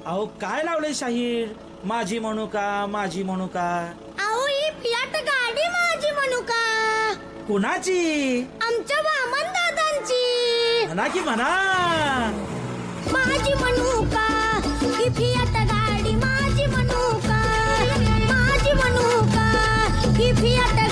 अहो काय लावलंय शाहीर, माझी म्हणू का माझी म्हणू का? अहो ही फियाट गाडी माझी म्हणू का? कुणाची? आमच्या वामन दादांची. म्हणा की म्हणा. माझी म्हणू का ही फियाट गाडी माझी म्हणू का? माझी म्हणू का ही फियाट